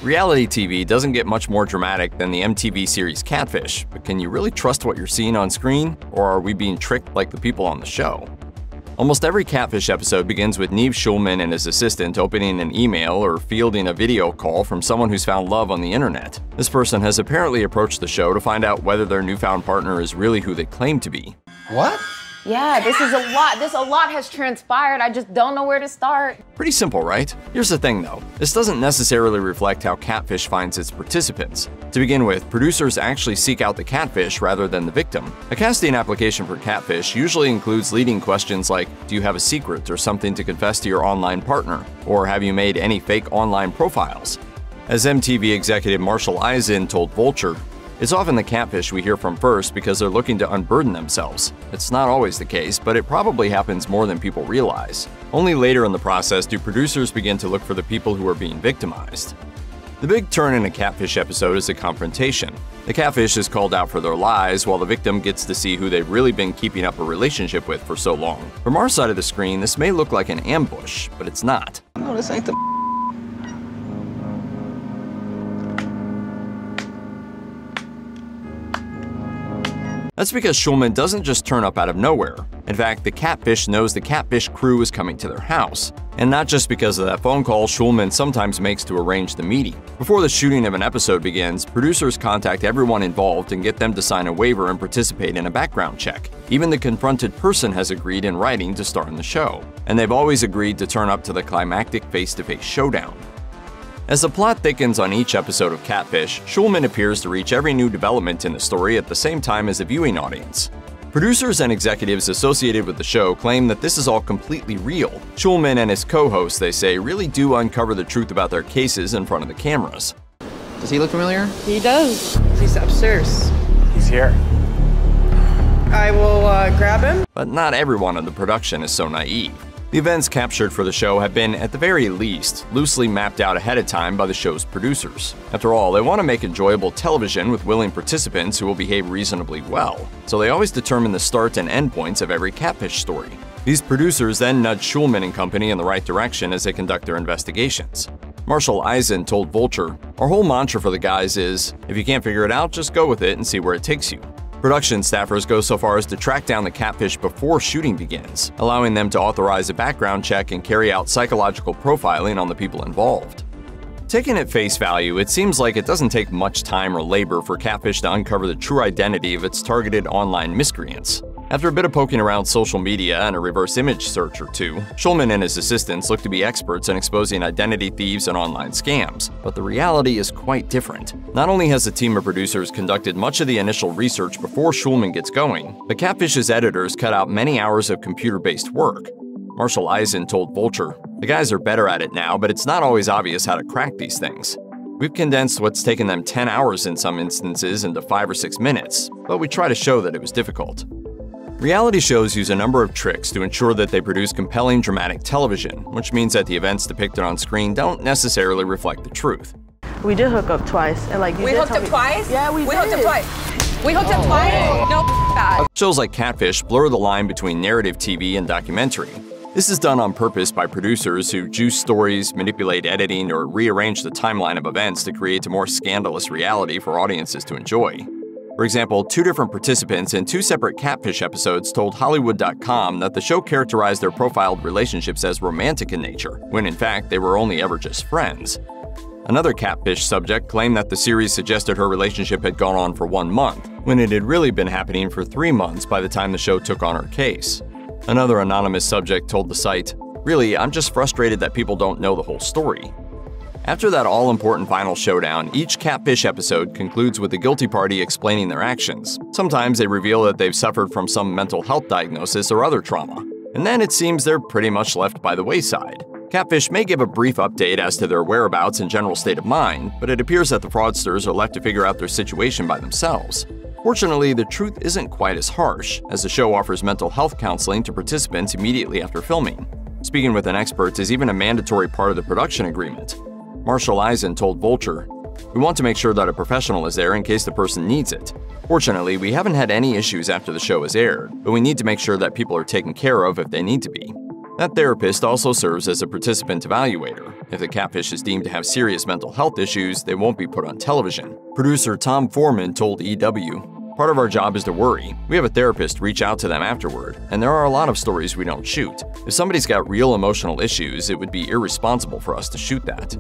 Reality TV doesn't get much more dramatic than the MTV series Catfish, but can you really trust what you're seeing on screen, or are we being tricked like the people on the show? Almost every Catfish episode begins with Nev Schulman and his assistant opening an email or fielding a video call from someone who's found love on the internet. This person has apparently approached the show to find out whether their newfound partner is really who they claim to be. What? Yeah, this is a lot. A lot has transpired. I just don't know where to start. Pretty simple, right? Here's the thing though, this doesn't necessarily reflect how Catfish finds its participants. To begin with, producers actually seek out the catfish rather than the victim. A casting application for Catfish usually includes leading questions like, do you have a secret or something to confess to your online partner? Or have you made any fake online profiles? As MTV executive Marshall Eisen told Vulture, it's often the catfish we hear from first because they're looking to unburden themselves. It's not always the case, but it probably happens more than people realize. Only later in the process do producers begin to look for the people who are being victimized. The big turn in a Catfish episode is a confrontation. The catfish is called out for their lies, while the victim gets to see who they've really been keeping up a relationship with for so long. From our side of the screen, this may look like an ambush, but it's not. No, this ain't the That's because Schulman doesn't just turn up out of nowhere. In fact, the catfish knows the Catfish crew is coming to their house. And not just because of that phone call Schulman sometimes makes to arrange the meeting. Before the shooting of an episode begins, producers contact everyone involved and get them to sign a waiver and participate in a background check. Even the confronted person has agreed in writing to star in the show. And they've always agreed to turn up to the climactic face-to-face showdown. As the plot thickens on each episode of Catfish, Schulman appears to reach every new development in the story at the same time as the viewing audience. Producers and executives associated with the show claim that this is all completely real. Schulman and his co-hosts, they say, really do uncover the truth about their cases in front of the cameras. Does he look familiar? He does. He's upstairs. He's here. I will grab him. But not everyone in the production is so naive. The events captured for the show have been, at the very least, loosely mapped out ahead of time by the show's producers. After all, they want to make enjoyable television with willing participants who will behave reasonably well, so they always determine the start and end points of every Catfish story. These producers then nudge Schulman and company in the right direction as they conduct their investigations. Marshall Eisen told Vulture, "Our whole mantra for the guys is, if you can't figure it out, just go with it and see where it takes you." Production staffers go so far as to track down the catfish before shooting begins, allowing them to authorize a background check and carry out psychological profiling on the people involved. Taken at face value, it seems like it doesn't take much time or labor for Catfish to uncover the true identity of its targeted online miscreants. After a bit of poking around social media and a reverse image search or two, Schulman and his assistants look to be experts in exposing identity thieves and online scams. But the reality is quite different. Not only has the team of producers conducted much of the initial research before Schulman gets going, but Catfish's editors cut out many hours of computer-based work. Marshall Eisen told Vulture, "The guys are better at it now, but it's not always obvious how to crack these things. We've condensed what's taken them 10 hours in some instances into 5 or 6 minutes, but we try to show that it was difficult." Reality shows use a number of tricks to ensure that they produce compelling, dramatic television, which means that the events depicted on screen don't necessarily reflect the truth. We did hook up twice, and we hooked up twice? Yeah, we did. Hooked up twice. We hooked up twice? No, bad. Shows like Catfish blur the line between narrative TV and documentary. This is done on purpose by producers who juice stories, manipulate editing, or rearrange the timeline of events to create a more scandalous reality for audiences to enjoy. For example, 2 different participants in 2 separate Catfish episodes told Hollywood.com that the show characterized their profiled relationships as romantic in nature, when in fact they were only ever just friends. Another Catfish subject claimed that the series suggested her relationship had gone on for 1 month, when it had really been happening for 3 months by the time the show took on her case. Another anonymous subject told the site, "Really, I'm just frustrated that people don't know the whole story." After that all-important final showdown, each Catfish episode concludes with the guilty party explaining their actions. Sometimes they reveal that they've suffered from some mental health diagnosis or other trauma. And then it seems they're pretty much left by the wayside. Catfish may give a brief update as to their whereabouts and general state of mind, but it appears that the fraudsters are left to figure out their situation by themselves. Fortunately, the truth isn't quite as harsh, as the show offers mental health counseling to participants immediately after filming. Speaking with an expert is even a mandatory part of the production agreement. Marshall Eisen told Vulture, "We want to make sure that a professional is there in case the person needs it. Fortunately, we haven't had any issues after the show has aired, but we need to make sure that people are taken care of if they need to be." That therapist also serves as a participant evaluator. If the catfish is deemed to have serious mental health issues, they won't be put on television. Producer Tom Foreman told EW, "Part of our job is to worry. We have a therapist reach out to them afterward, and there are a lot of stories we don't shoot. If somebody's got real emotional issues, it would be irresponsible for us to shoot that."